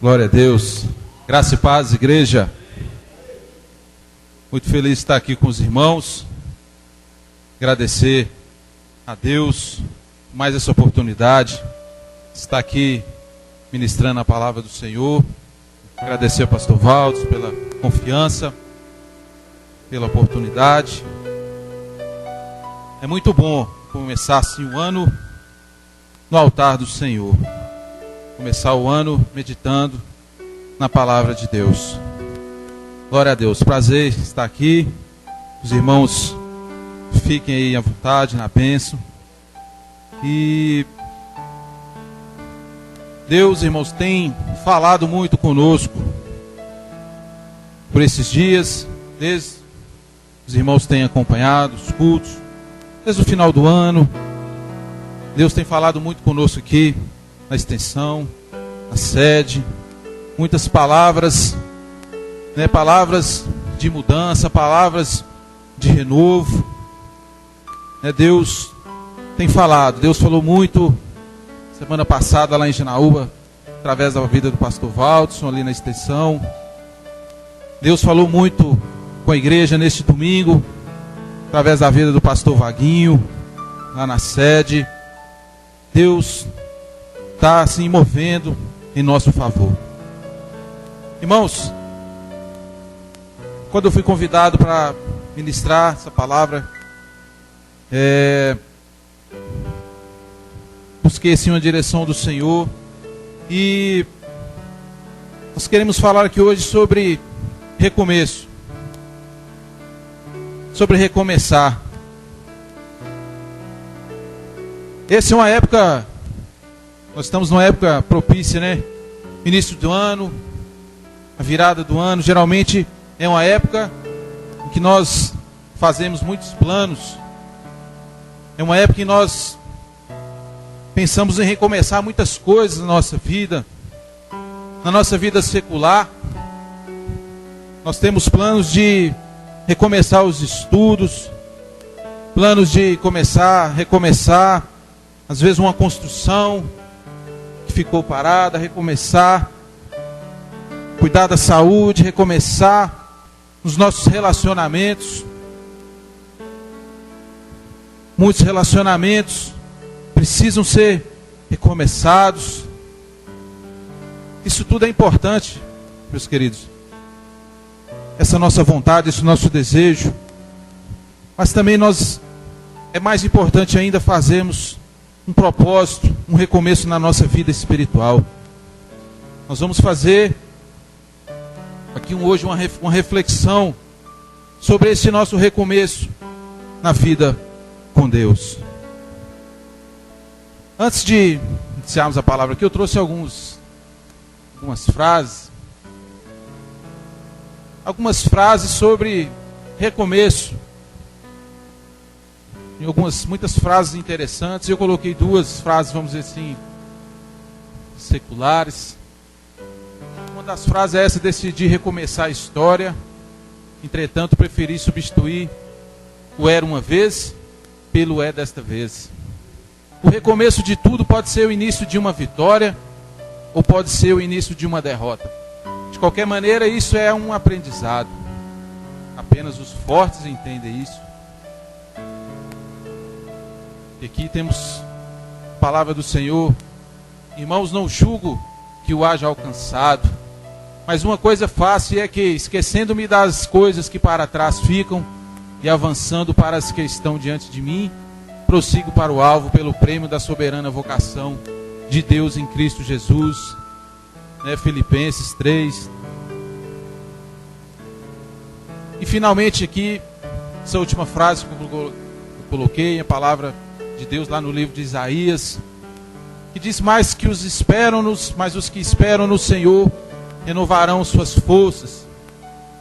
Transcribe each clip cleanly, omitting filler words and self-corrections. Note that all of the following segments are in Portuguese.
Glória a Deus. Graça e paz, igreja. Muito feliz de estar aqui com os irmãos. Agradecer a Deus por mais essa oportunidade. Estar aqui ministrando a palavra do Senhor. Agradecer ao pastor Valdes pela confiança, pela oportunidade. É muito bom começar assim o ano no altar do Senhor. Começar o ano meditando na palavra de Deus. Glória a Deus. Prazer estar aqui. Os irmãos fiquem aí à vontade, na bênção. E Deus, irmãos, tem falado muito conosco por esses dias. Desde os irmãos têm acompanhado os cultos, desde o final do ano. Deus tem falado muito conosco aqui na extensão, na sede. Muitas palavras, palavras de mudança, palavras de renovo. Deus tem falado. Deus falou muito semana passada lá em Janaúba, através da vida do pastor Valdson, ali na extensão. Deus falou muito com a igreja neste domingo, através da vida do pastor Vaguinho, lá na sede. Deus está assim movendo em nosso favor. Irmãos, quando eu fui convidado para ministrar essa palavra, busquei assim uma direção do Senhor. E nós queremos falar aqui hoje sobre recomeço. Sobre recomeçar. Essa é uma época, nós estamos numa época propícia, Início do ano, a virada do ano, geralmente é uma época em que nós fazemos muitos planos. É uma época em que nós pensamos em recomeçar muitas coisas na nossa vida secular. Nós temos planos de recomeçar os estudos, planos de recomeçar, às vezes uma construção que ficou parada, recomeçar, cuidar da saúde, recomeçar os nossos relacionamentos. Muitos relacionamentos precisam ser recomeçados. Isso tudo é importante, meus queridos. Essa nossa vontade, esse nosso desejo. Mas também é mais importante ainda fazermos um propósito, um recomeço na nossa vida espiritual. Nós vamos fazer aqui hoje uma reflexão sobre esse nosso recomeço na vida com Deus. Antes de iniciarmos a palavra aqui, eu trouxe algumas frases sobre recomeço. Muitas frases interessantes. Eu coloquei duas frases, vamos dizer assim, seculares. Uma das frases é essa: decidi recomeçar a história, entretanto preferi substituir o era uma vez pelo é desta vez. O recomeço de tudo pode ser o início de uma vitória ou pode ser o início de uma derrota. De qualquer maneira, isso é um aprendizado. Apenas os fortes entendem isso. E aqui temos a palavra do Senhor. Irmãos, não julgo que o haja alcançado, mas uma coisa faço, e é que, esquecendo-me das coisas que para trás ficam e avançando para as que estão diante de mim, prossigo para o alvo pelo prêmio da soberana vocação de Deus em Cristo Jesus. Filipenses 3. E finalmente aqui, essa última frase que eu coloquei, a palavra de Deus lá no livro de Isaías, que diz: mas os que esperam no Senhor renovarão suas forças,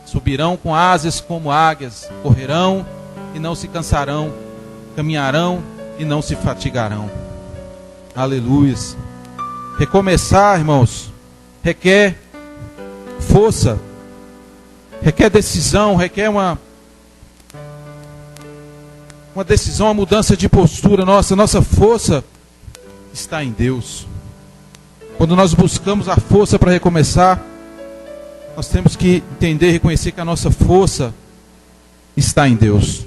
subirão com asas como águias, correrão e não se cansarão, caminharão e não se fatigarão. Aleluias. Recomeçar, irmãos, requer força, requer decisão, requer uma decisão, uma mudança de postura. Nossa força está em Deus. Quando nós buscamos a força para recomeçar, nós temos que entender e reconhecer que a nossa força está em Deus.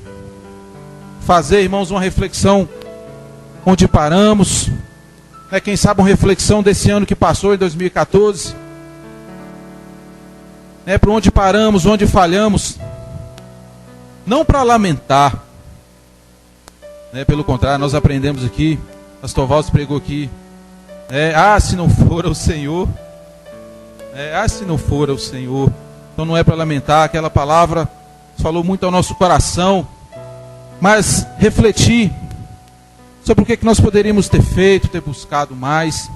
Fazer, irmãos, uma reflexão onde paramos, quem sabe uma reflexão desse ano que passou, em 2014, para onde paramos, onde falhamos, não para lamentar, pelo contrário, nós aprendemos aqui, pastor Valdes pregou aqui, se não for o Senhor, se não for o Senhor, então não é para lamentar, aquela palavra falou muito ao nosso coração, mas refletir sobre o que nós poderíamos ter feito, ter buscado mais.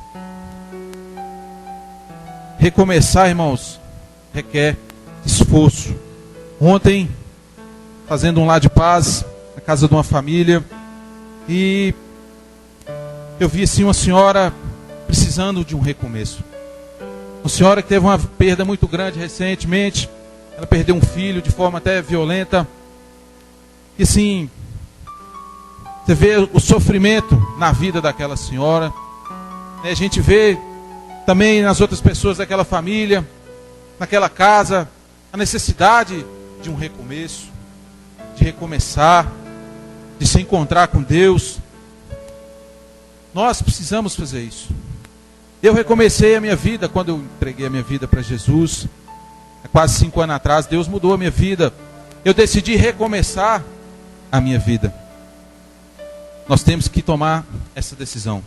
Recomeçar, irmãos, requer esforço. Ontem, fazendo um lar de paz, na casa de uma família, e eu vi assim uma senhora precisando de um recomeço. Uma senhora que teve uma perda muito grande recentemente, ela perdeu um filho de forma até violenta, e assim, você vê o sofrimento na vida daquela senhora, a gente vê também nas outras pessoas daquela família, naquela casa, a necessidade de um recomeço, de recomeçar, de se encontrar com Deus. Nós precisamos fazer isso. Eu recomecei a minha vida quando eu entreguei a minha vida para Jesus, há quase 5 anos atrás. Deus mudou a minha vida. Eu decidi recomeçar a minha vida. Nós temos que tomar essa decisão.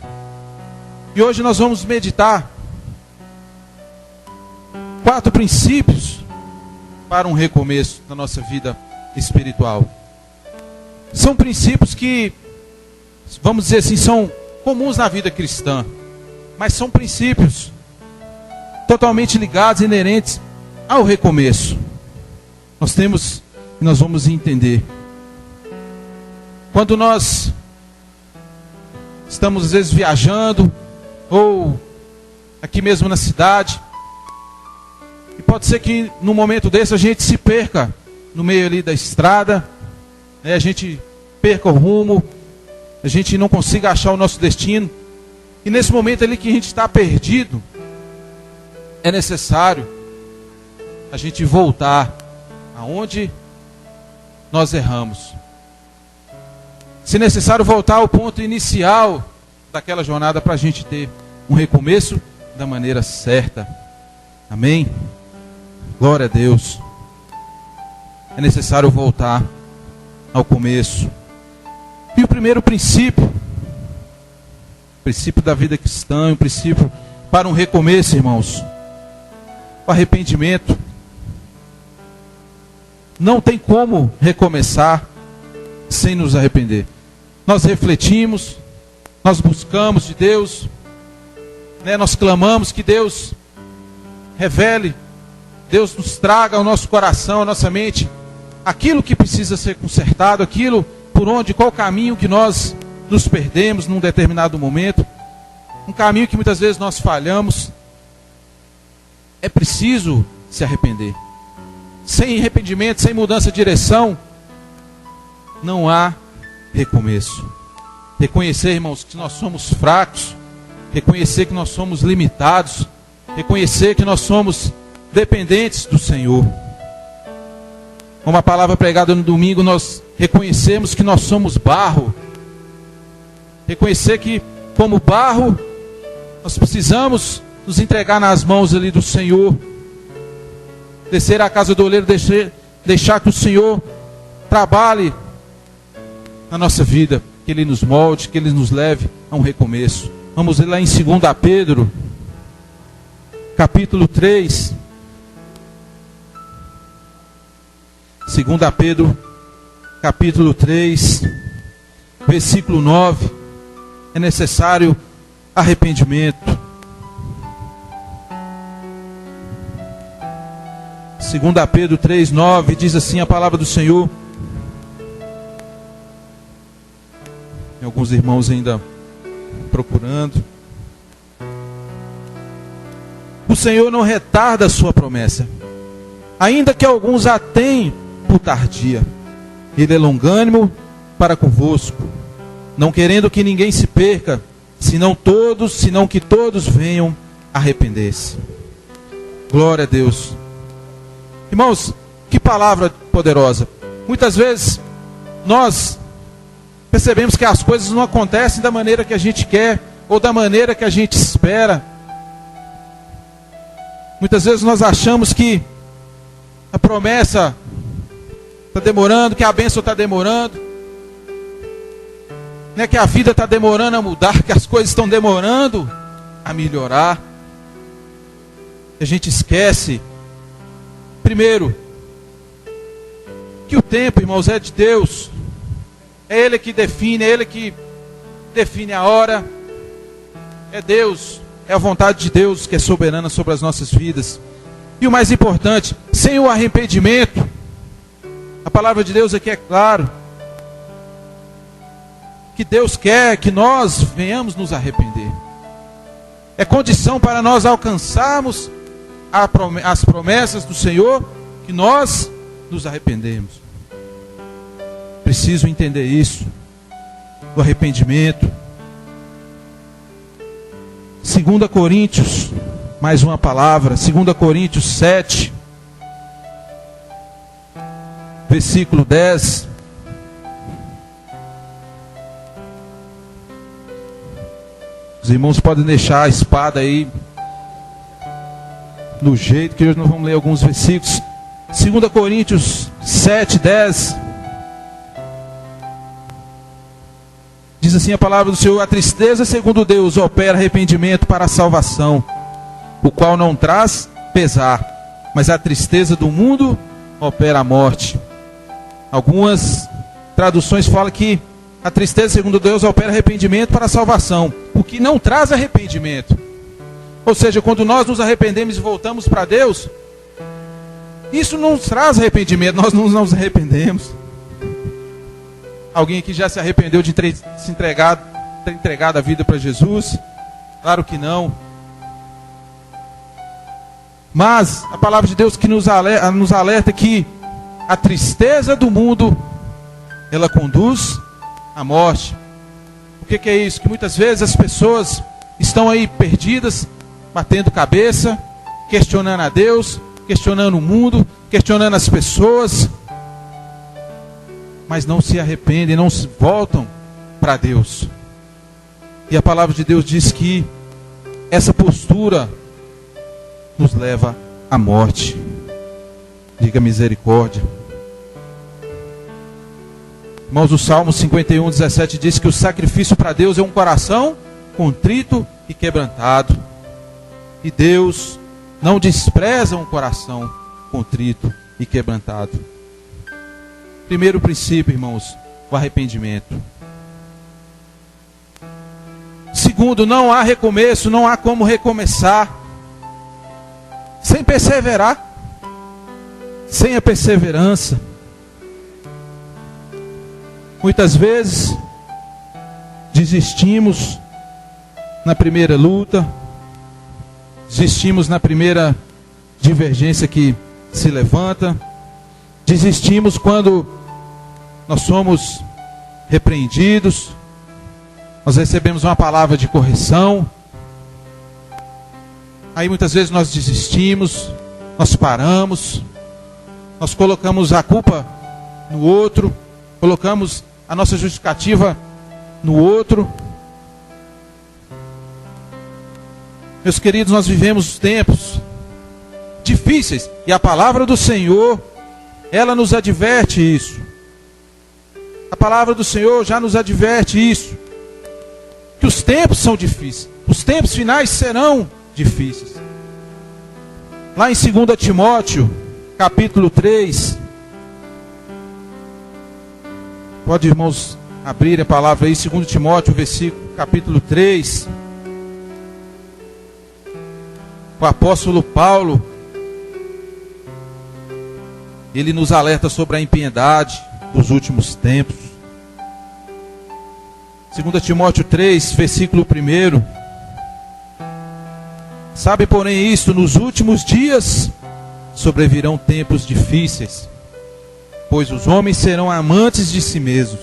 E hoje nós vamos meditar 4 princípios para um recomeço na nossa vida espiritual. São princípios que, vamos dizer assim, são comuns na vida cristã, mas são princípios totalmente ligados, inerentes ao recomeço. Nós vamos entender. Quando nós estamos às vezes viajando, ou aqui mesmo na cidade, e pode ser que num momento desse a gente se perca no meio ali da estrada, a gente perca o rumo, a gente não consiga achar o nosso destino, e nesse momento ali que a gente está perdido, é necessário a gente voltar aonde nós erramos. Se necessário, voltar ao ponto inicial daquela jornada para a gente ter um recomeço da maneira certa. Amém? Glória a Deus. É necessário voltar ao começo. E o primeiro princípio da vida cristã, um princípio para um recomeço, irmãos, o arrependimento. Não tem como recomeçar sem nos arrepender. Nós refletimos, nós buscamos de Deus, nós clamamos que Deus revele, Deus nos traga ao nosso coração, à nossa mente, aquilo que precisa ser consertado, aquilo qual caminho que nós nos perdemos num determinado momento, um caminho que muitas vezes nós falhamos. É preciso se arrepender. Sem arrependimento, sem mudança de direção, não há recomeço. Reconhecer, irmãos, que nós somos fracos, reconhecer que nós somos limitados, reconhecer que nós somos dependentes do Senhor. Como a palavra pregada no domingo, nós reconhecemos que nós somos barro. Reconhecer que, como barro, nós precisamos nos entregar nas mãos ali do Senhor. Descer à casa do oleiro, deixar que o Senhor trabalhe na nossa vida, que Ele nos molde, que Ele nos leve a um recomeço. Vamos ler lá em 2 Pedro, capítulo 3. 2 Pedro, capítulo 3, versículo 9. É necessário arrependimento. 2 Pedro 3, 9, diz assim a palavra do Senhor. Tem alguns irmãos ainda procurando. O Senhor não retarda a sua promessa, ainda que alguns a tenham por tardia. Ele é longânimo para convosco, não querendo que ninguém se perca, senão que todos venham arrepender-se. Glória a Deus. Irmãos, que palavra poderosa. Muitas vezes nós percebemos que as coisas não acontecem da maneira que a gente quer ou da maneira que a gente espera. Muitas vezes nós achamos que a promessa está demorando, que a bênção está demorando, né, que a vida está demorando a mudar, que as coisas estão demorando a melhorar. A gente esquece, primeiro, que o tempo, irmãos, é de Deus. É Ele que define, é Ele que define a hora. É Deus, é a vontade de Deus que é soberana sobre as nossas vidas. E o mais importante, sem o arrependimento, a palavra de Deus aqui é claro, que Deus quer que nós venhamos nos arrepender. É condição para nós alcançarmos as promessas do Senhor, que nós nos arrependemos. Preciso entender isso, do arrependimento. 2 Coríntios, mais uma palavra, 2 Coríntios 7, versículo 10. Os irmãos podem deixar a espada aí no jeito, que hoje nós vamos ler alguns versículos. 2 Coríntios 7, 10. Diz assim a palavra do Senhor: a tristeza, segundo Deus, opera arrependimento para a salvação, o qual não traz pesar, mas a tristeza do mundo opera a morte. Algumas traduções falam que a tristeza, segundo Deus, opera arrependimento para a salvação, o que não traz arrependimento. Ou seja, quando nós nos arrependemos e voltamos para Deus, isso não traz arrependimento, nós não nos arrependemos. Alguém aqui já se arrependeu de ter entregado a vida para Jesus? Claro que não. Mas a palavra de Deus que nos alerta que a tristeza do mundo, ela conduz à morte. O que é isso? Que muitas vezes as pessoas estão aí perdidas, batendo cabeça, questionando a Deus, questionando o mundo, questionando as pessoas, mas não se arrependem, não se voltam para Deus. E a palavra de Deus diz que essa postura nos leva à morte. Diga misericórdia. Irmãos, o Salmo 51, 17 diz que o sacrifício para Deus é um coração contrito e quebrantado. E Deus não despreza um coração contrito e quebrantado. Primeiro princípio, irmãos, o arrependimento. Segundo, não há recomeço, não há como recomeçar sem perseverar, sem a perseverança. Muitas vezes desistimos na primeira luta, desistimos na primeira divergência que se levanta, desistimos quando nós somos repreendidos, nós recebemos uma palavra de correção, aí muitas vezes nós desistimos, nós paramos, nós colocamos a culpa no outro, colocamos a nossa justificativa no outro. Meus queridos, nós vivemos tempos difíceis e a palavra do Senhor, ela nos adverte isso. A palavra do Senhor já nos adverte isso, que os tempos são difíceis, os tempos finais serão difíceis. Lá em 2 Timóteo, capítulo 3, pode, irmãos, abrir a palavra aí, 2 Timóteo, capítulo 3. O apóstolo Paulo, ele nos alerta sobre a impiedade dos últimos tempos. 2 Timóteo 3, versículo 1. Sabe, porém, isto: nos últimos dias sobrevirão tempos difíceis, pois os homens serão amantes de si mesmos,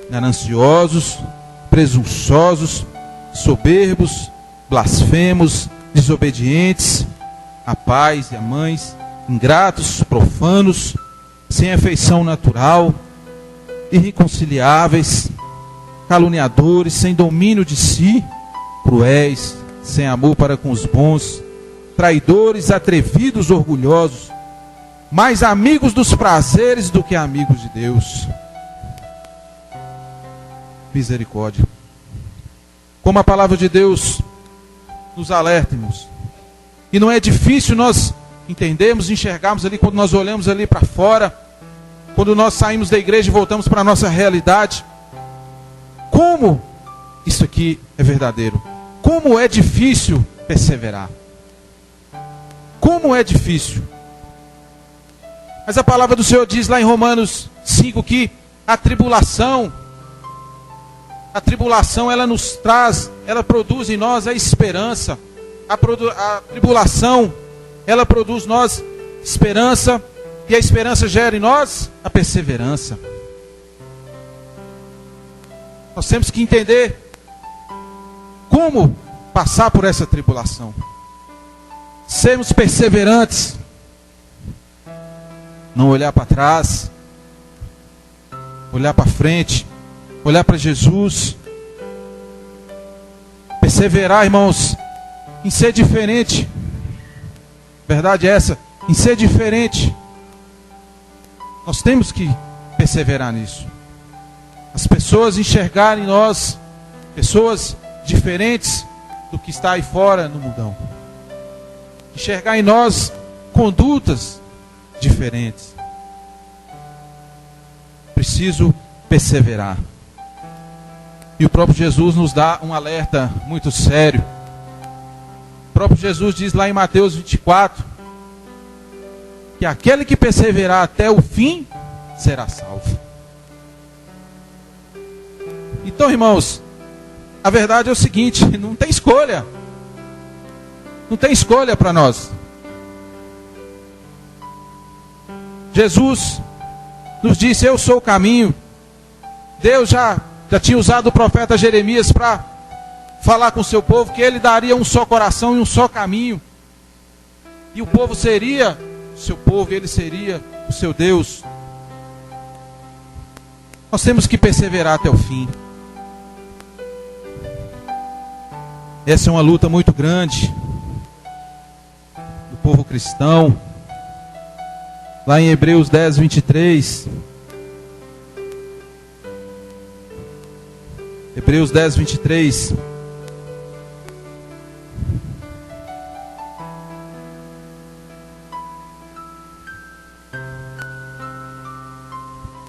gananciosos, presunçosos, soberbos, blasfemos, desobedientes a pais e a mães, ingratos, profanos, sem afeição natural, irreconciliáveis, caluniadores, sem domínio de si, cruéis, sem amor para com os bons, traidores, atrevidos, orgulhosos, mais amigos dos prazeres do que amigos de Deus. Misericórdia. Como a palavra de Deus nos alerta, irmãos. E não é difícil nós entendermos, enxergarmos ali, quando nós olhamos ali para fora, quando nós saímos da igreja e voltamos para a nossa realidade, como isso aqui é verdadeiro. Como é difícil perseverar. Como é difícil. Mas a palavra do Senhor diz lá em Romanos 5 que a tribulação ela nos traz, ela produz em nós a esperança. A tribulação, ela produz em nós esperança, e a esperança gera em nós a perseverança. Nós temos que entender como passar por essa tribulação. Sermos perseverantes. Não olhar para trás. Olhar para frente. Olhar para Jesus. Perseverar, irmãos, em ser diferente. Verdade é essa, em ser diferente. Nós temos que perseverar nisso. As pessoas enxergarem em nós pessoas diferentes do que está aí fora no mundão. Enxergar em nós condutas diferentes. Preciso perseverar. E o próprio Jesus nos dá um alerta muito sério. O próprio Jesus diz lá em Mateus 24 que aquele que perseverar até o fim será salvo. Então, irmãos, a verdade é o seguinte: não tem escolha. Não tem escolha para nós. Jesus nos disse: eu sou o caminho. Deus já tinha usado o profeta Jeremias para falar com o seu povo que ele daria um só coração e um só caminho. E o povo seria o seu povo, ele seria o seu Deus. Nós temos que perseverar até o fim. Essa é uma luta muito grande do povo cristão. Lá em Hebreus 10, 23. Hebreus 10, 23.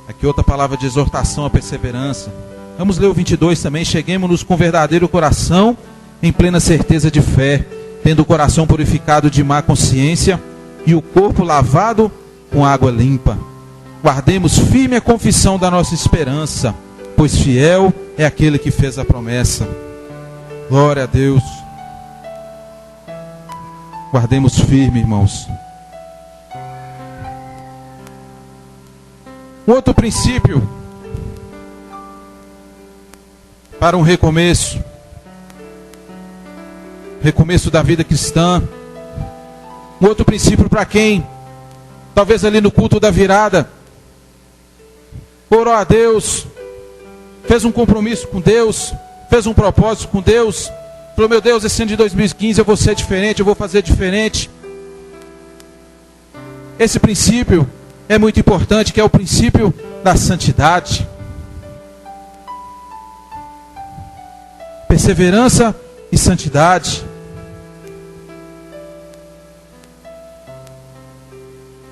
Aqui outra palavra de exortação à perseverança. Vamos ler o 22 também. Cheguemos-nos com verdadeiro coração, em plena certeza de fé, tendo o coração purificado de má consciência e o corpo lavado com água limpa. Guardemos firme a confissão da nossa esperança, pois fiel é aquele que fez a promessa. Glória a Deus. Guardemos firme, irmãos. Outro princípio para um recomeço. Recomeço da vida cristã. Um outro princípio para quem, talvez ali no culto da virada, orou a Deus, fez um compromisso com Deus, fez um propósito com Deus, falou: meu Deus, esse ano de 2015 eu vou ser diferente, eu vou fazer diferente. Esse princípio é muito importante, que é o princípio da santidade. Perseverança e santidade.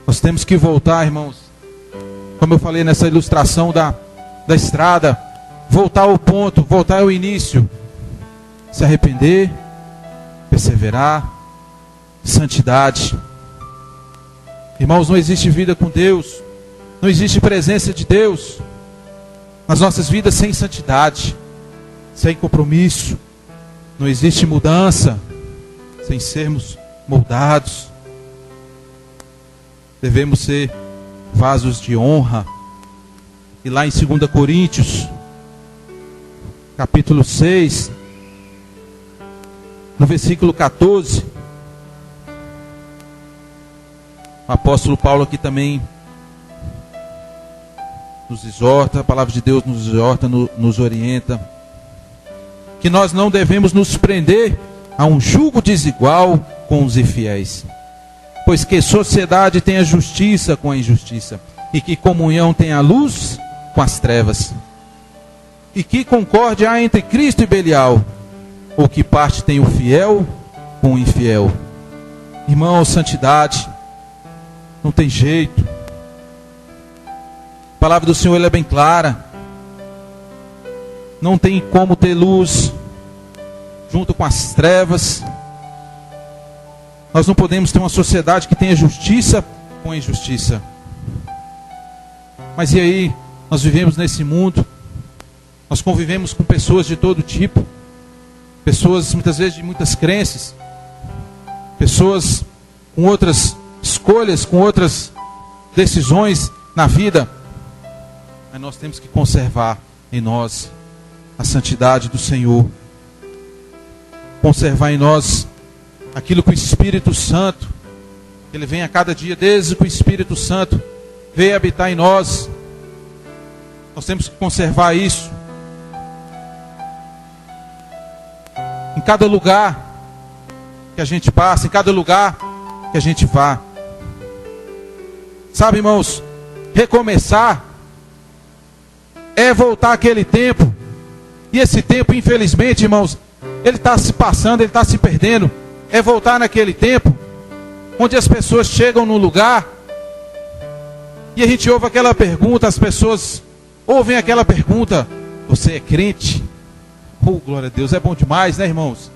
Nós temos que voltar, irmãos, como eu falei nessa ilustração da estrada, voltar ao ponto, voltar ao início, se arrepender, perseverar, santidade. Irmãos, não existe vida com Deus, não existe presença de Deus nas nossas vidas sem santidade, sem compromisso. Não existe mudança sem sermos moldados. Devemos ser vasos de honra. E lá em 2 Coríntios, capítulo 6, no versículo 14, o apóstolo Paulo aqui também nos exorta, a palavra de Deus nos exorta, nos orienta, que nós não devemos nos prender a um jugo desigual com os infiéis, pois que sociedade tem a justiça com a injustiça, e que comunhão tem a luz com as trevas, e que concórdia há entre Cristo e Belial, ou que parte tem o fiel com o infiel. Irmão, santidade não tem jeito. A palavra do Senhor ela é bem clara. Não tem como ter luz junto com as trevas. Nós não podemos ter uma sociedade que tenha justiça com a injustiça. Mas e aí? Nós vivemos nesse mundo. Nós convivemos com pessoas de todo tipo. Pessoas muitas vezes de muitas crenças. Pessoas com outras escolhas, com outras decisões na vida. Mas nós temos que conservar em nós a santidade do Senhor. Conservar em nós aquilo que o Espírito Santo, ele vem a cada dia, desde que o Espírito Santo veio habitar em nós. Nós temos que conservar isso. Em cada lugar que a gente passa, em cada lugar que a gente vá. Sabe, irmãos, recomeçar é voltar àquele tempo. E esse tempo, infelizmente, irmãos, ele está se passando, ele está se perdendo. É voltar naquele tempo onde as pessoas chegam no lugar e a gente ouve aquela pergunta, as pessoas ouvem aquela pergunta: você é crente? Oh, glória a Deus, é bom demais, né, irmãos?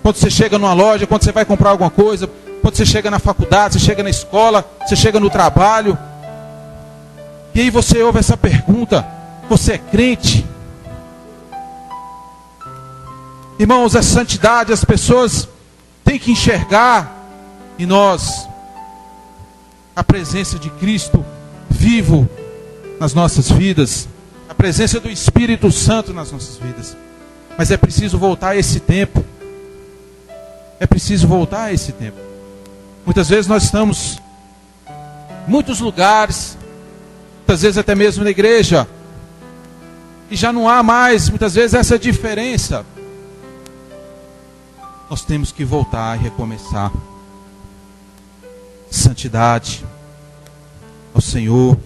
Quando você chega numa loja, quando você vai comprar alguma coisa, quando você chega na faculdade, você chega na escola, você chega no trabalho, e aí você ouve essa pergunta: você é crente? Irmãos, a santidade, as pessoas têm que enxergar em nós a presença de Cristo vivo nas nossas vidas, a presença do Espírito Santo nas nossas vidas. Mas é preciso voltar a esse tempo. É preciso voltar a esse tempo. Muitas vezes nós estamos em muitos lugares, muitas vezes até mesmo na igreja, e já não há mais, muitas vezes, essa diferença. Nós temos que voltar e recomeçar. Santidade ao Senhor.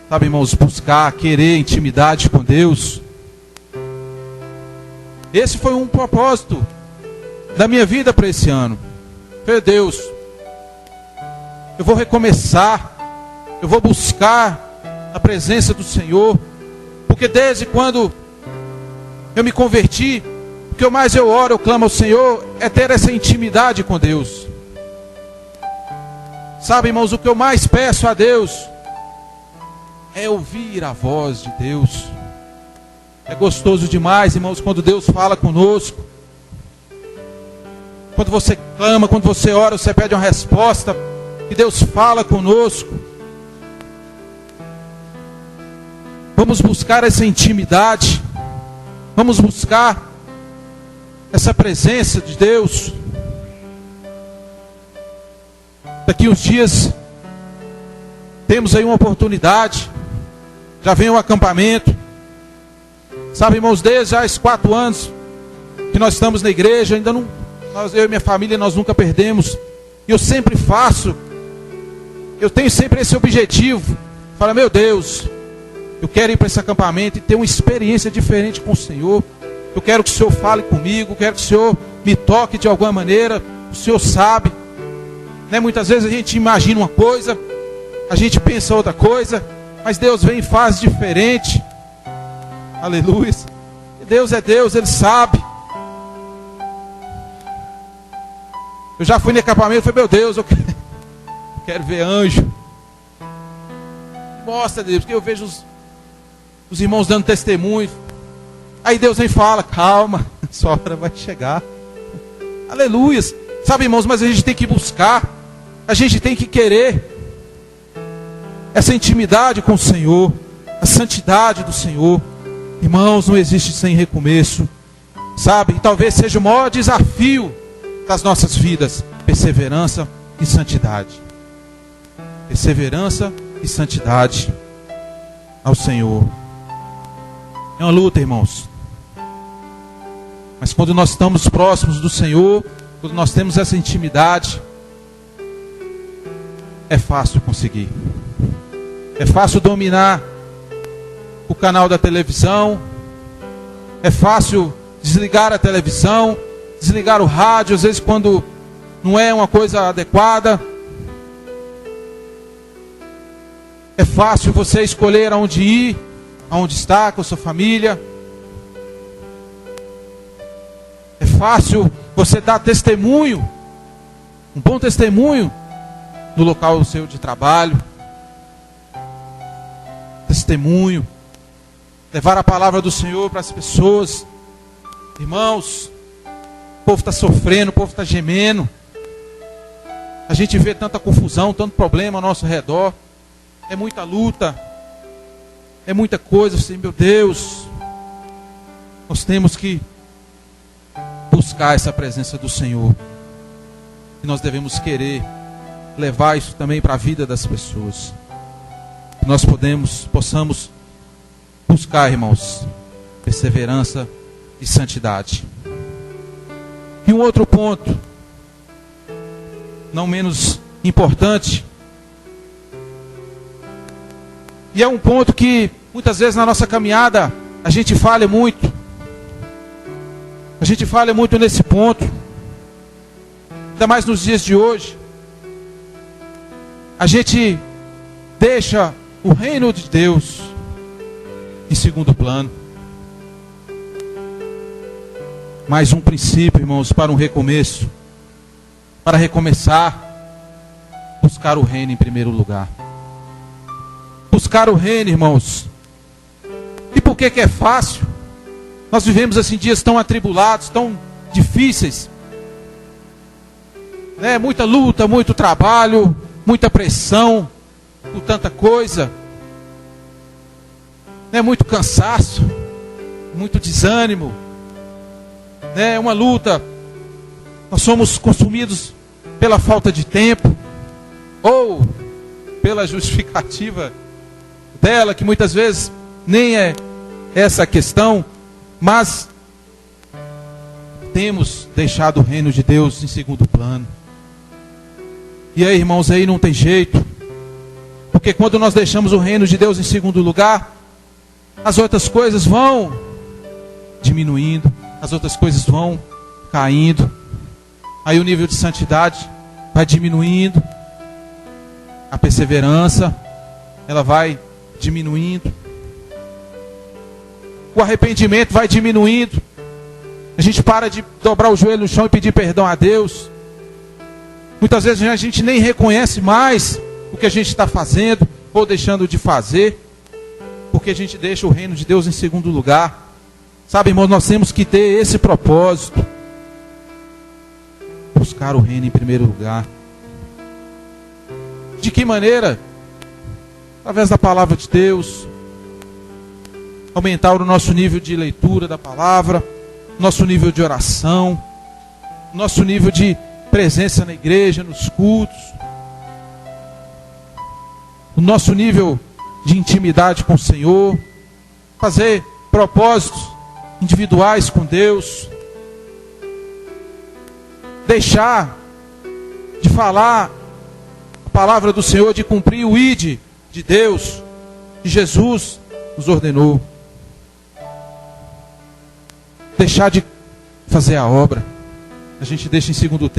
Sabe, irmãos, buscar, querer intimidade com Deus. Esse foi um propósito da minha vida para esse ano. Meu Deus, eu vou recomeçar, eu vou buscar a presença do Senhor, porque desde quando eu me converti, o que mais eu oro, eu clamo ao Senhor, é ter essa intimidade com Deus. Sabe, irmãos, o que eu mais peço a Deus é ouvir a voz de Deus. É gostoso demais, irmãos, quando Deus fala conosco. Quando você clama, quando você ora, você pede uma resposta, e Deus fala conosco. Vamos buscar essa intimidade. Vamos buscar essa presença de Deus. Daqui uns dias temos aí uma oportunidade. Já vem o acampamento. Sabe, irmãos, desde já esses 4 anos que nós estamos na igreja, ainda não, eu e minha família, nós nunca perdemos. E eu sempre faço, eu tenho sempre esse objetivo. Fala, meu Deus, eu quero ir para esse acampamento e ter uma experiência diferente com o Senhor. Eu quero que o Senhor fale comigo, quero que o Senhor me toque de alguma maneira. O Senhor sabe, né? Muitas vezes a gente imagina uma coisa, a gente pensa outra coisa, mas Deus vem e faz diferente. Aleluia. Deus é Deus, Ele sabe. Eu já fui no acampamento e falei, meu Deus, eu quero ver anjo. Mostra, Deus, porque eu vejo os irmãos dando testemunho. Aí Deus vem e fala, calma, sua hora vai chegar. Aleluia. Sabe, irmãos, mas a gente tem que buscar, a gente tem que querer essa intimidade com o Senhor, a santidade do Senhor. Irmãos, não existe sem recomeço. Sabe? E talvez seja o maior desafio das nossas vidas. Perseverança e santidade. Perseverança e santidade ao Senhor. É uma luta, irmãos. Mas quando nós estamos próximos do Senhor, quando nós temos essa intimidade, é fácil conseguir. É fácil dominar o canal da televisão. É fácil desligar a televisão, desligar o rádio, às vezes quando não é uma coisa adequada. É fácil você escolher aonde ir, aonde estar com a sua família. É fácil você dar testemunho, um bom testemunho, no local seu de trabalho. Testemunho. Levar a palavra do Senhor para as pessoas. Irmãos, o povo está sofrendo, o povo está gemendo. A gente vê tanta confusão, tanto problema ao nosso redor. É muita luta. É muita coisa, assim, meu Deus. Nós temos que buscar essa presença do Senhor. E nós devemos querer levar isso também para a vida das pessoas. Que nós possamos buscar, irmãos, perseverança e santidade. E um outro ponto, não menos importante, e é um ponto que muitas vezes na nossa caminhada a gente falha muito. A gente falha muito nesse ponto. Ainda mais nos dias de hoje. A gente deixa o reino de Deus em segundo plano. Mais um princípio, irmãos, para um recomeço. Para recomeçar, buscar o reino em primeiro lugar. Buscar o reino, irmãos. E por que é fácil? Nós vivemos assim dias tão atribulados, tão difíceis. Né? Muita luta, muito trabalho, muita pressão, por tanta coisa. Né? Muito cansaço, muito desânimo. Né? Uma luta. Nós somos consumidos pela falta de tempo, ou pela justificativa dela, que muitas vezes nem é essa a questão, mas temos deixado o reino de Deus em segundo plano. E aí, irmãos, aí não tem jeito, porque quando nós deixamos o reino de Deus em segundo lugar, as outras coisas vão diminuindo, as outras coisas vão caindo, aí o nível de santidade vai diminuindo, a perseverança, ela vai diminuindo, o arrependimento vai diminuindo, a gente para de dobrar o joelho no chão e pedir perdão a Deus. Muitas vezes a gente nem reconhece mais o que a gente está fazendo ou deixando de fazer, porque a gente deixa o reino de Deus em segundo lugar. Sabe, irmãos, nós temos que ter esse propósito, buscar o reino em primeiro lugar. De que maneira? Através da palavra de Deus, aumentar o nosso nível de leitura da palavra, nosso nível de oração, nosso nível de presença na igreja, nos cultos, o nosso nível de intimidade com o Senhor, fazer propósitos individuais com Deus, deixar de falar a palavra do Senhor, de cumprir o ID de Deus, que Jesus nos ordenou. Deixar de fazer a obra. A gente deixa em segundo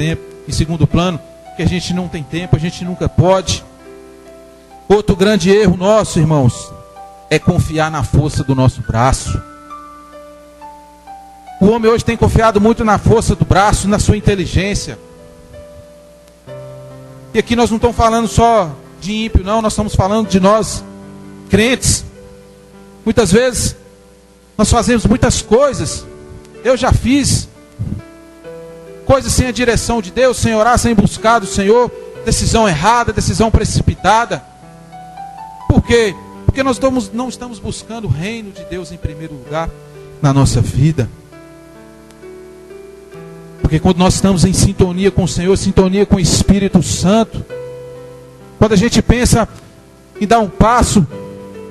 plano, porque a gente não tem tempo, a gente nunca pode. Outro grande erro nosso, irmãos, é confiar na força do nosso braço. O homem hoje tem confiado muito na força do braço, na sua inteligência. E aqui nós não estamos falando só de ímpio, não, nós estamos falando de nós, crentes. Muitas vezes, nós fazemos muitas coisas. Eu já fiz coisas sem a direção de Deus, sem orar, sem buscar do Senhor, decisão errada, decisão precipitada. Por quê? Porque nós não estamos buscando o reino de Deus em primeiro lugar na nossa vida. Porque quando nós estamos em sintonia com o Senhor, sintonia com o Espírito Santo, quando a gente pensa em dar um passo,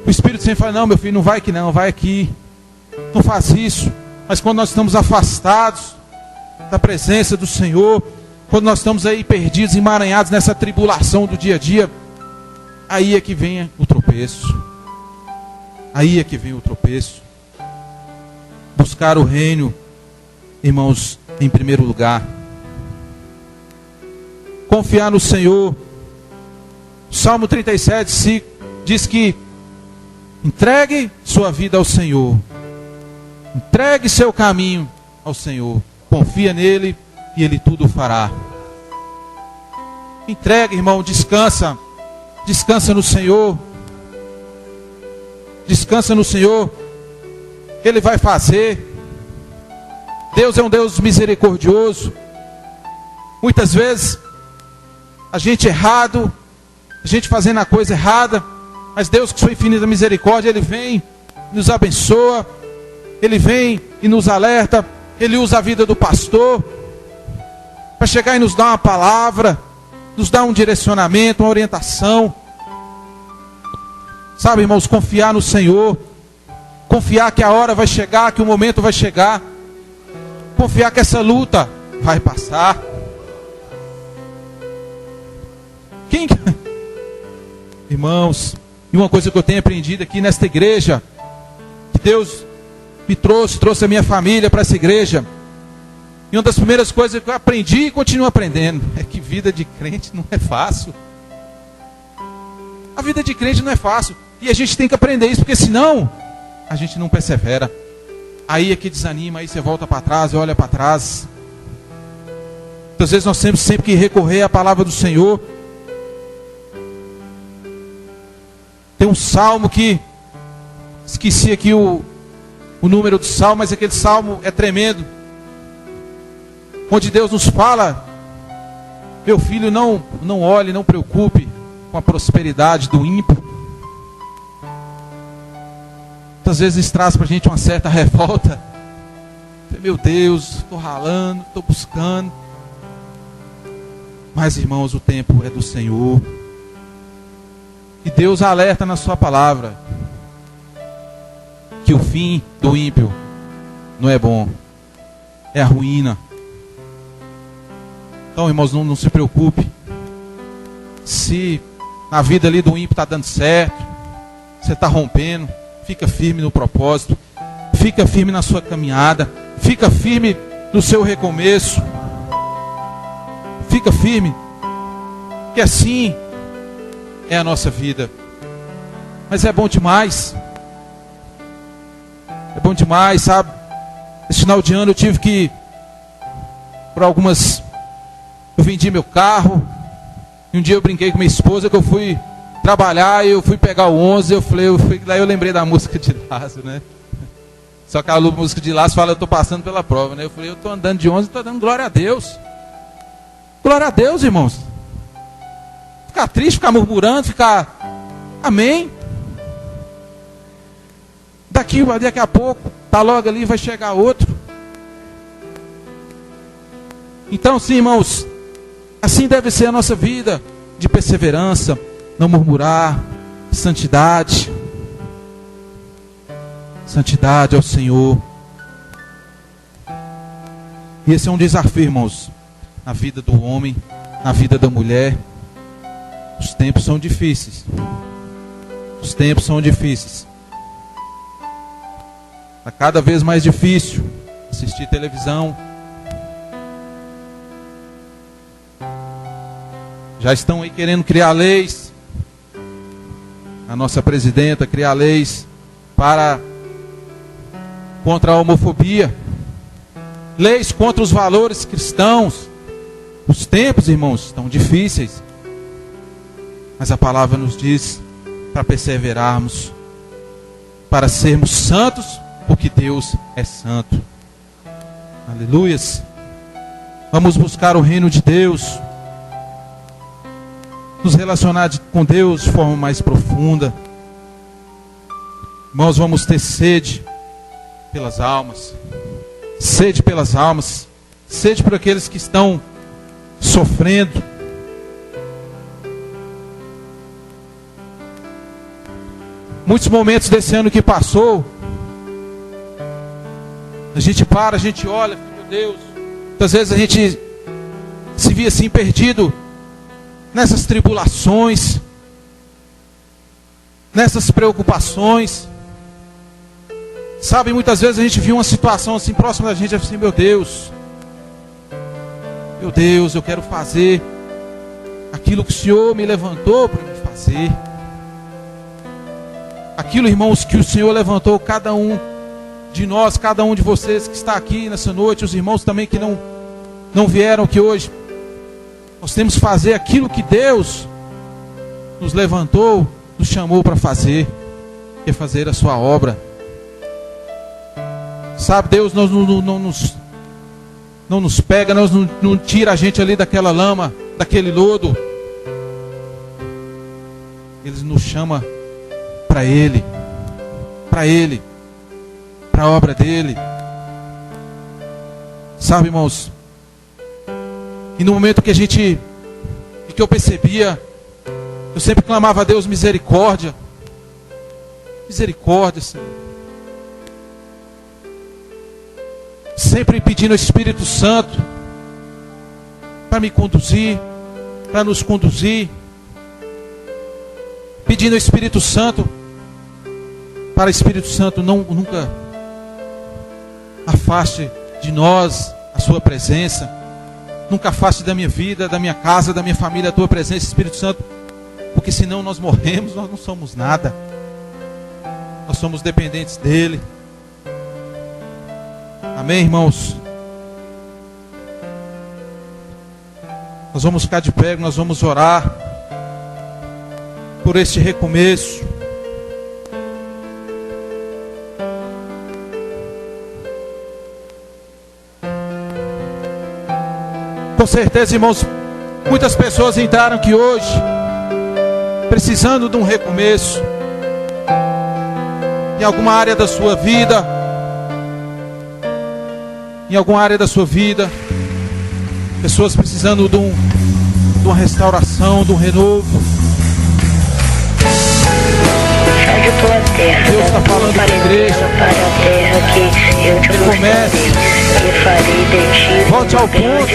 o Espírito sempre fala: não, meu filho, não vai aqui não, vai aqui, não faz isso. Mas quando nós estamos afastados da presença do Senhor, quando nós estamos aí perdidos, emaranhados nessa tribulação do dia a dia, aí é que vem o tropeço. Aí é que vem o tropeço. Buscar o reino, irmãos, em primeiro lugar. Confiar no Senhor. Salmo 37 diz que entregue sua vida ao Senhor. Entregue seu caminho ao Senhor. Confia nele e ele tudo fará. Entregue, irmão, descansa. Descansa no Senhor. Descansa no Senhor. Ele vai fazer. Deus é um Deus misericordioso. Muitas vezes a gente errado, a gente fazendo a coisa errada, mas Deus, com sua infinita misericórdia, Ele vem, nos abençoa, Ele vem e nos alerta. Ele usa a vida do pastor para chegar e nos dar uma palavra, nos dar um direcionamento, uma orientação. Sabe, irmãos, confiar no Senhor, confiar que a hora vai chegar, que o momento vai chegar, confiar que essa luta vai passar. Irmãos, e uma coisa que eu tenho aprendido aqui nesta igreja, que Deus me trouxe a minha família para essa igreja, e uma das primeiras coisas que eu aprendi e continuo aprendendo, é que vida de crente não é fácil. A vida de crente não é fácil, e a gente tem que aprender isso, porque senão a gente não persevera. Aí é que desanima, aí você volta para trás e olha para trás. Muitas vezes nós temos sempre que recorrer à palavra do Senhor. Tem um salmo que, esqueci aqui o número do salmo, mas aquele salmo é tremendo, onde Deus nos fala: meu filho, não olhe, não preocupe com a prosperidade do ímpio. Muitas vezes isso traz para a gente uma certa revolta. Meu Deus, estou ralando, estou buscando. Mas, irmãos, o tempo é do Senhor. E Deus alerta na sua palavra que o fim do ímpio não é bom, é a ruína. Então, irmãos, não se preocupe. Se na vida ali do ímpio está dando certo, você está rompendo, fica firme no propósito, fica firme na sua caminhada, fica firme no seu recomeço, fica firme, que assim é a nossa vida. Mas é bom demais, sabe? Esse final de ano eu tive que, eu vendi meu carro, e um dia eu brinquei com minha esposa que eu fui trabalhar e eu fui pegar o 11, daí eu lembrei da música de Lázaro, né? Só que a música de Lázaro fala: eu estou passando pela prova, né? Eu falei: eu estou andando de 11 e estou dando glória a Deus. Glória a Deus, irmãos. Ficar triste, ficar murmurando, amém. Daqui a pouco, tá logo ali, vai chegar outro. Então, sim, irmãos, assim deve ser a nossa vida, de perseverança, não murmurar, santidade. Santidade ao Senhor. E esse é um desafio, irmãos, na vida do homem, na vida da mulher. Os tempos são difíceis. Os tempos são difíceis. Está cada vez mais difícil assistir televisão. Já estão aí querendo criar leis. A nossa presidenta criar leis contra a homofobia. Leis contra os valores cristãos. Os tempos, irmãos, estão difíceis. Mas a palavra nos diz para perseverarmos, para sermos santos, porque Deus é santo. Aleluias. Vamos buscar o reino de Deus, nos relacionar com Deus de forma mais profunda. Irmãos, vamos ter sede pelas almas. Sede pelas almas. sede por aqueles que estão sofrendo. Muitos momentos desse ano que passou, a gente para, a gente olha, meu Deus, muitas vezes a gente se via assim perdido nessas tribulações, nessas preocupações. Sabe, muitas vezes a gente viu uma situação assim próxima da gente, assim, meu Deus, eu quero fazer aquilo que o Senhor me levantou para me fazer. Aquilo, irmãos, que o Senhor levantou cada um de nós, cada um de vocês que está aqui nessa noite, os irmãos também que não vieram aqui hoje. Nós temos que fazer aquilo que Deus nos levantou, nos chamou para fazer, que é fazer a sua obra. Sabe, Deus não nos pega, não tira a gente ali daquela lama, daquele lodo. Ele nos chama para Ele, para a obra dEle. Sabe, irmãos, e no momento que eu percebia, eu sempre clamava a Deus misericórdia, Senhor. Sempre pedindo ao Espírito Santo para me conduzir, para nos conduzir, pedindo ao Espírito Santo, para o Espírito Santo nunca afaste de nós a sua presença, nunca afaste da minha vida, da minha casa, da minha família a tua presença, Espírito Santo, porque senão nós morremos, nós não somos nada, nós somos dependentes dEle. Amém, irmãos? Nós vamos ficar de pé, nós vamos orar por este recomeço. Com certeza, irmãos, muitas pessoas entraram aqui hoje precisando de um recomeço em alguma área da sua vida, pessoas precisando de uma restauração, de um renovo. Deus está falando para a igreja. Comece, volte ao ponto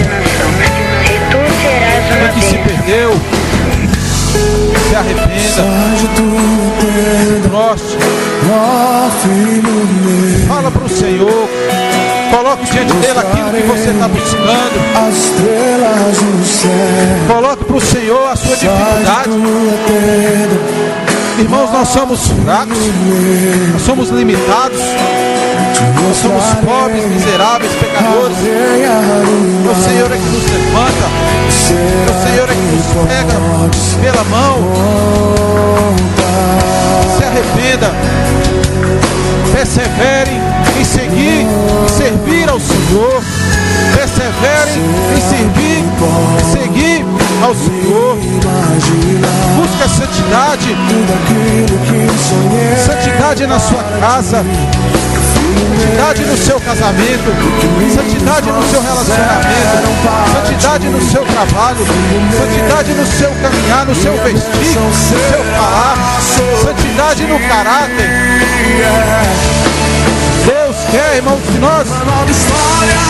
que se perdeu. Se arrependa. Proste. Fala para o Senhor. Coloque diante dele aquilo que você está buscando. Coloque para o Senhor a sua dificuldade. Irmãos, nós somos fracos, nós somos limitados, nós somos pobres, miseráveis, pecadores. O Senhor é que nos levanta, o Senhor é que nos pega pela mão. Se arrependa, persevere em seguir e servir ao Senhor. Persevere em seguir ao Senhor. Busca santidade. Santidade na sua casa. Santidade no seu casamento. Santidade no seu relacionamento. Santidade no seu trabalho. Santidade no seu caminhar, no seu vestir, no seu falar. Santidade no caráter. Deus quer, irmãos, que nós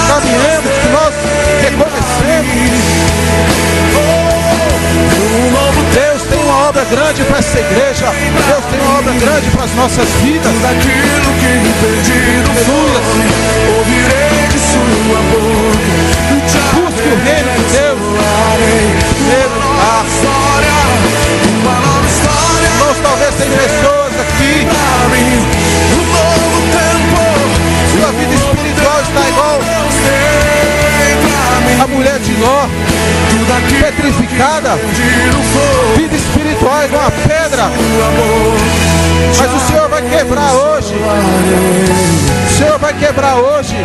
caminhemos, que nós recomecemos. Deus tem uma obra grande para essa igreja. Deus tem uma obra grande para as nossas vidas. Aleluia. Busque o reino de Deus. Irmãos, talvez tem pessoas aqui, sua vida espiritual está igual a mulher de Ló, petrificada. Vida espiritual é igual a pedra. Mas o Senhor vai quebrar hoje. O Senhor vai quebrar hoje.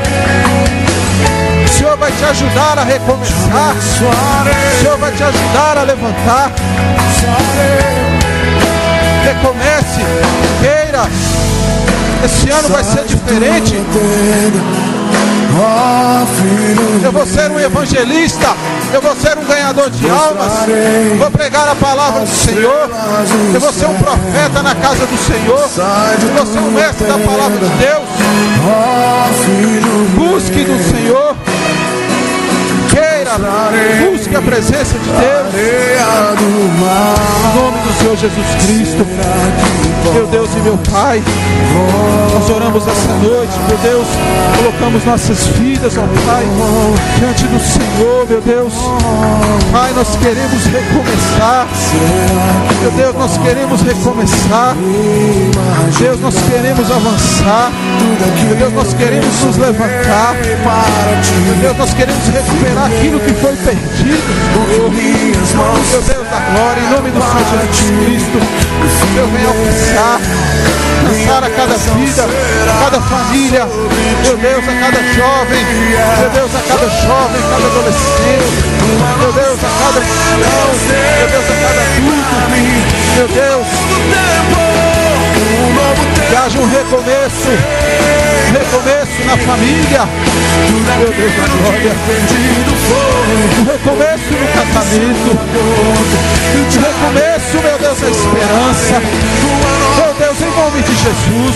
O Senhor vai te ajudar a recomeçar. O Senhor vai te ajudar a levantar. Recomece, queira. Esse ano vai ser diferente. Eu vou ser um evangelista. Eu vou ser um ganhador de almas. Vou pregar a palavra do Senhor. Eu vou ser um profeta na casa do Senhor. Eu vou ser um mestre da palavra de Deus. Busque do Senhor. Busque a presença de Deus. Em nome do Senhor Jesus Cristo. Meu Deus e meu Pai, nós oramos essa noite, meu Deus. Colocamos nossas vidas, ó Pai, diante do Senhor, meu Deus. Pai, nós queremos recomeçar. Meu Deus, nós queremos recomeçar. Deus, nós queremos avançar. Meu Deus, nós queremos nos levantar. Meu Deus, nós queremos recuperar aquilo que foi perdido. Meu Deus da glória, em nome do Senhor Jesus Cristo. Deus, venha alcançar a cada vida, a cada família. Meu Deus, a cada jovem. Meu Deus, a cada jovem, cada adolescente. Meu Deus, a cada cristão. Meu Deus, a cada adulto. Meu Deus, que haja um recomeço na família. Meu Deus da glória, um recomeço no casamento, um recomeço, meu Deus, da esperança. Meu Deus, em nome de Jesus,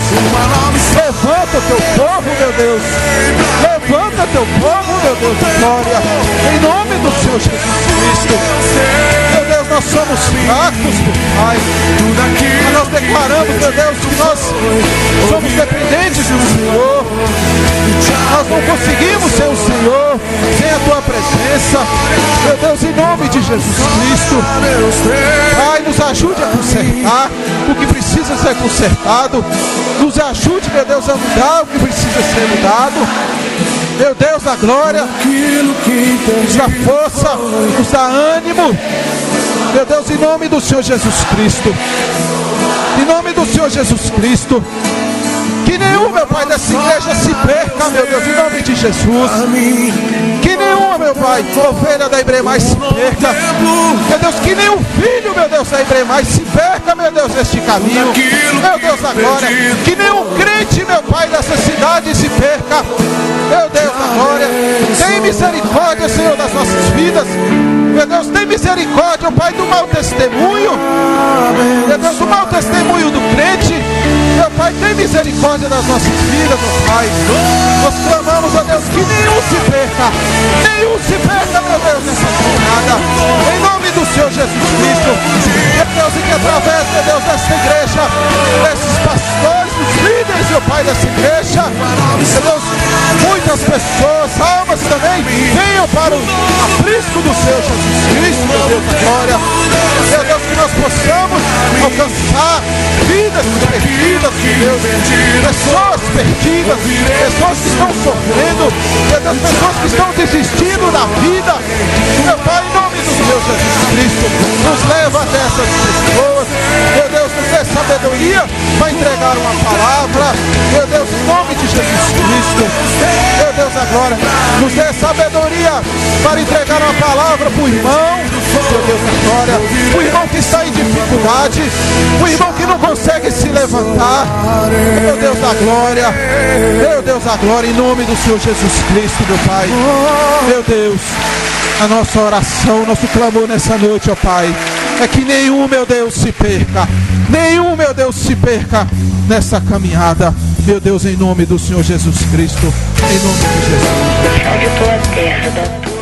levanta teu povo, meu Deus. Levanta teu povo, meu Deus da glória, em nome do Senhor Jesus Cristo. Meu Deus, nós somos fracos, Pai. Mas nós declaramos, meu Deus, que nós somos dependentes do Senhor. Nós não conseguimos ser o Senhor sem a tua presença. Meu Deus, em nome de Jesus Cristo, Pai, nos ajude a consertar o que precisa ser consertado. Nos ajude, meu Deus, a mudar o que precisa ser mudado. Meu Deus da glória, nos dá força, nos dá ânimo. Meu Deus, em nome do Senhor Jesus Cristo. Em nome do Senhor Jesus Cristo. Que nenhum, meu Pai, dessa igreja se perca, meu Deus, em nome de Jesus. Que nenhum, meu Pai, ovelha da Ibremais se perca. Meu Deus, que nenhum filho, meu Deus, da Ibremais se perca, meu Deus, neste caminho. Meu Deus da glória. Que nenhum crente, meu Pai, dessa cidade se perca. Meu Deus da glória. Tem misericórdia, Senhor, das nossas vidas. Meu Deus, tem misericórdia, Pai, do mau testemunho. Meu Deus, do mau testemunho do crente. Meu Pai, tem misericórdia das nossas vidas, meu Pai. Nós clamamos, ó Deus, que nenhum se perca. Nenhum se perca, meu Deus, nessa jornada. Em nome do Senhor Jesus Cristo. Meu Deus, e que através, meu Deus, dessa igreja, desses pastores, dos líderes, meu Pai, dessa igreja, meu Deus, muitas pessoas, almas também, venham para o aprisco do Senhor Jesus Cristo, meu Deus da glória. Meu Deus, que nós possamos alcançar vidas perdidas, meu Deus, pessoas perdidas, pessoas que estão sofrendo, meu Deus, pessoas que estão desistindo da vida. Meu Pai, em nome do Senhor Jesus Cristo, nos leva até essas pessoas. Meu Deus, nos dê sabedoria para entregar uma palavra. Meu Deus, em nome de Jesus Cristo. Meu Deus da glória, nos dê sabedoria para entregar uma palavra para o irmão. Meu Deus da glória, o irmão que está em dificuldade, o irmão que não consegue se levantar. Meu Deus da glória, meu Deus da glória, em nome do Senhor Jesus Cristo, meu Pai. Meu Deus, a nossa oração, nosso clamor nessa noite, ó Pai, é que nenhum, meu Deus, se perca. Nenhum, meu Deus, se perca nessa caminhada. Meu Deus, em nome do Senhor Jesus Cristo, em nome de Jesus.